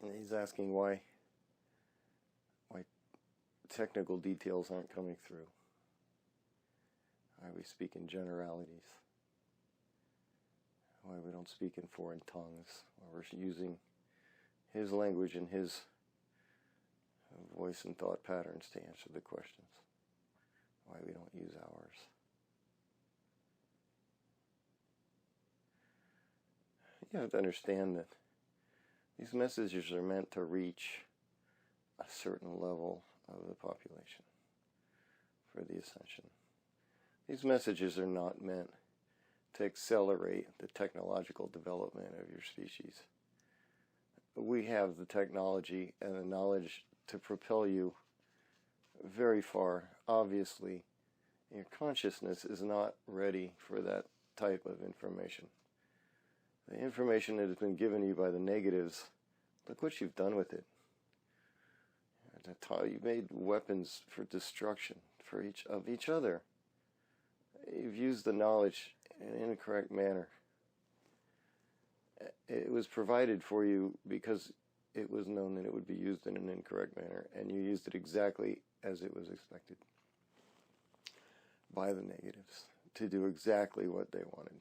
And he's asking why technical details aren't coming through. Why we speak in generalities. Why we don't speak in foreign tongues. Why we're using his language and his voice and thought patterns to answer the questions. Why we don't use ours. You have to understand that these messages are meant to reach a certain level of the population for the ascension. These messages are not meant to accelerate the technological development of your species. We have the technology and the knowledge to propel you very far. Obviously, your consciousness is not ready for that type of information. The information that has been given you by the negatives, look what you've done with it. You made weapons for destruction for each other. You've used the knowledge in an incorrect manner. It was provided for you because it was known that it would be used in an incorrect manner, and you used it exactly as it was expected by the negatives to do exactly what they wanted.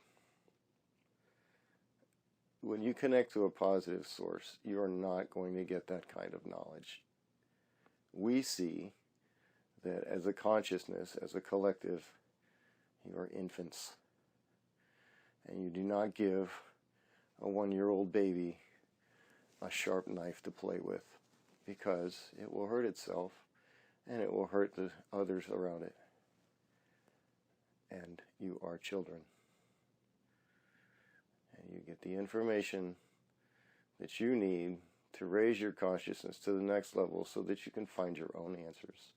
When you connect to a positive source, you are not going to get that kind of knowledge. We see that as a consciousness, as a collective, you are infants. And you do not give a 1-year-old baby a sharp knife to play with, because it will hurt itself and it will hurt the others around it. And you are children. And you get the information that you need to raise your consciousness to the next level so that you can find your own answers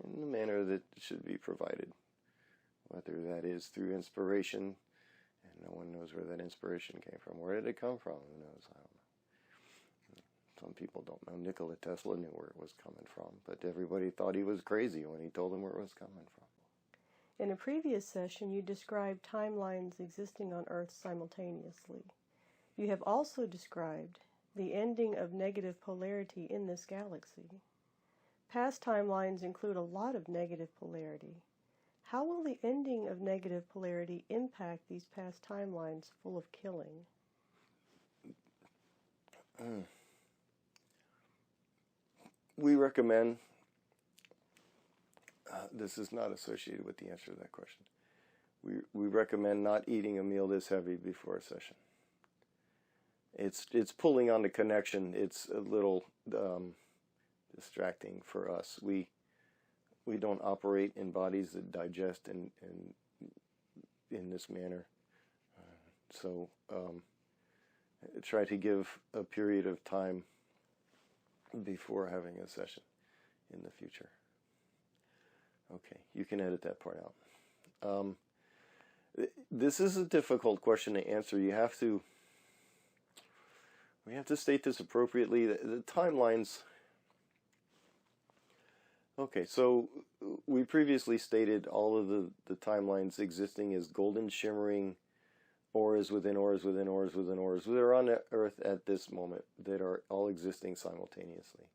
in the manner that should be provided, whether that is through inspiration, and no one knows where that inspiration came from. Where did it come from? Who knows? I don't know. Some people don't know. Nikola Tesla knew where it was coming from, but everybody thought he was crazy when he told them where it was coming from. In a previous session, you described timelines existing on Earth simultaneously. You have also described the ending of negative polarity in this galaxy. Past timelines include a lot of negative polarity. How will the ending of negative polarity impact these past timelines full of killing? We recommend, this is not associated with the answer to that question, we recommend not eating a meal this heavy before a session. It's pulling on the connection. It's a little distracting for us. We don't operate in bodies that digest in this manner. So try to give a period of time before having a session in the future. Okay, you can edit that part out. This is a difficult question to answer. We have to state this appropriately. The timelines. Okay, so we previously stated all of the timelines existing as golden shimmering auras within auras within auras within auras that are on the Earth at this moment, that are all existing simultaneously.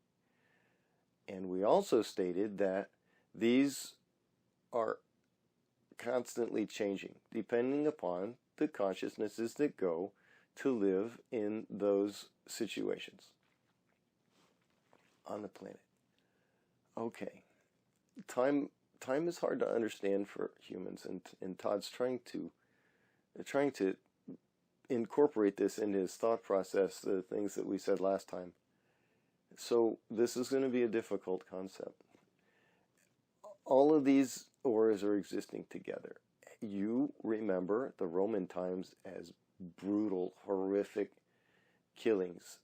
And we also stated that these are constantly changing, depending upon the consciousnesses that go to live in those situations on the planet. Okay, time is hard to understand for humans, and Todd's trying to incorporate this into his thought process, the things that we said last time. So this is going to be a difficult concept. All of these auras are existing together. You remember the Roman times as brutal, horrific killings.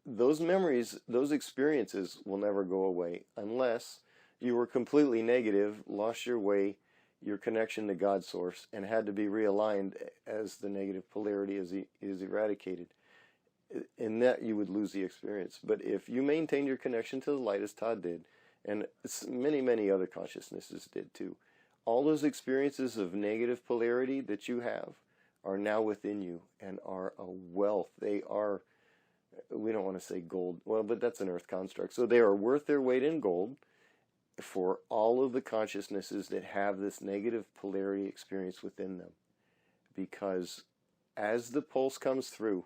Those memories, those experiences will never go away unless you were completely negative, lost your way, your connection to God's source, and had to be realigned as the negative polarity is eradicated. In that, you would lose the experience. But if you maintain your connection to the light, as Todd did, and many, many other consciousnesses did too, all those experiences of negative polarity that you have are now within you and are a wealth. They are We don't want to say gold. Well, but that's an earth construct. So they are worth their weight in gold for all of the consciousnesses that have this negative polarity experience within them. Because as the pulse comes through,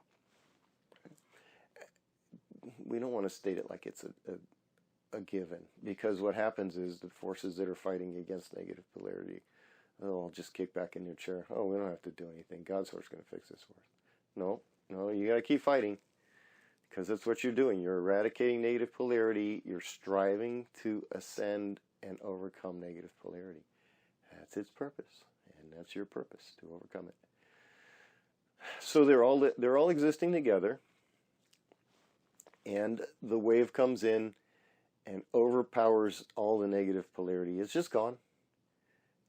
we don't want to state it like it's a given. Because what happens is the forces that are fighting against negative polarity, oh, I'll just kick back in your chair. Oh, we don't have to do anything. God's source going to fix this for us. No, you got to keep fighting. Because that's what you're doing. You're eradicating negative polarity. You're striving to ascend and overcome negative polarity. That's its purpose. And that's your purpose, to overcome it. So they're all existing together. And the wave comes in and overpowers all the negative polarity. It's just gone.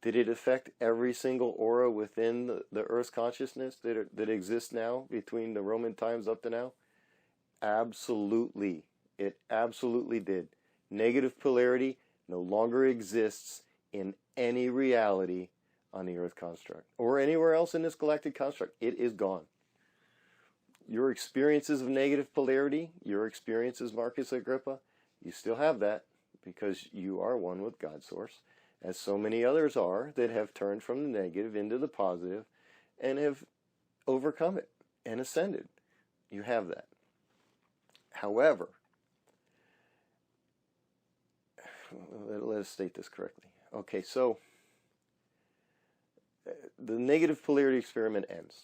Did it affect every single aura within the Earth's consciousness that exists now between the Roman times up to now? Absolutely. It absolutely did. Negative polarity no longer exists in any reality on the Earth construct or anywhere else in this galactic construct. It is gone. Your experiences of negative polarity, your experiences, Marcus Agrippa, you still have that because you are one with God's source, as so many others are that have turned from the negative into the positive and have overcome it and ascended. You have that. However, let us state this correctly. Okay, so the negative polarity experiment ends.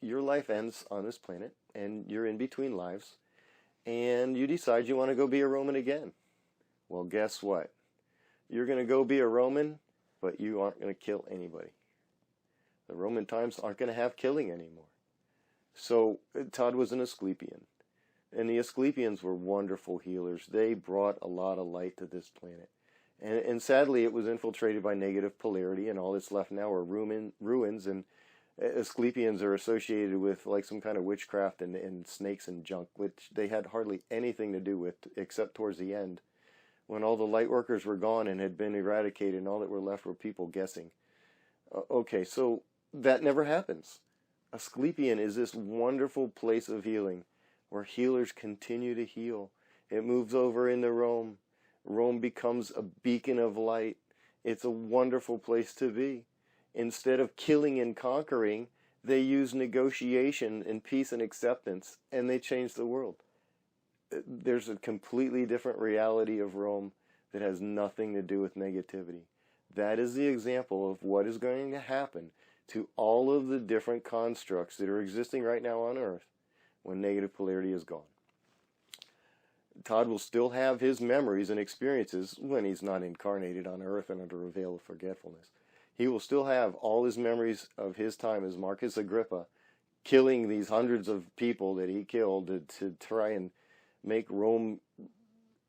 Your life ends on this planet, and you're in between lives, and you decide you want to go be a Roman again. Well, guess what? You're going to go be a Roman, but you aren't going to kill anybody. The Roman times aren't going to have killing anymore. So Todd was an Asclepeion. And the Asclepians were wonderful healers. They brought a lot of light to this planet. And sadly, it was infiltrated by negative polarity, and all that's left now are ruins. And Asclepians are associated with like some kind of witchcraft and snakes and junk, which they had hardly anything to do with, except towards the end, when all the light workers were gone and had been eradicated, and all that were left were people guessing. Okay, so that never happens. Asclepion is this wonderful place of healing, where healers continue to heal. It moves over into Rome. Rome becomes a beacon of light. It's a wonderful place to be. Instead of killing and conquering, they use negotiation and peace and acceptance, and they change the world. There's a completely different reality of Rome that has nothing to do with negativity. That is the example of what is going to happen to all of the different constructs that are existing right now on Earth when negative polarity is gone. Todd will still have his memories and experiences when he's not incarnated on Earth and under a veil of forgetfulness. He will still have all his memories of his time as Marcus Agrippa, killing these hundreds of people that he killed to try and make Rome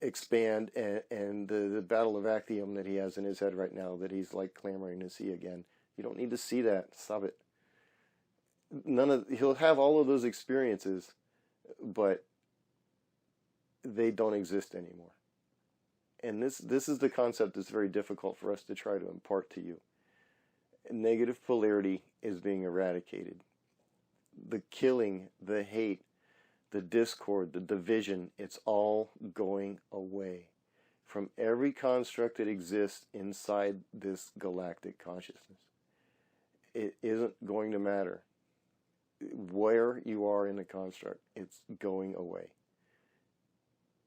expand, and the Battle of Actium that he has in his head right now that he's like clamoring to see again. You don't need to see that. Stop it. He'll have all of those experiences, but they don't exist anymore. And this is the concept that's very difficult for us to try to impart to you. Negative polarity is being eradicated. The killing, the hate, the discord, the division, it's all going away from every construct that exists inside this galactic consciousness. It isn't going to matter where you are in the construct. It's going away.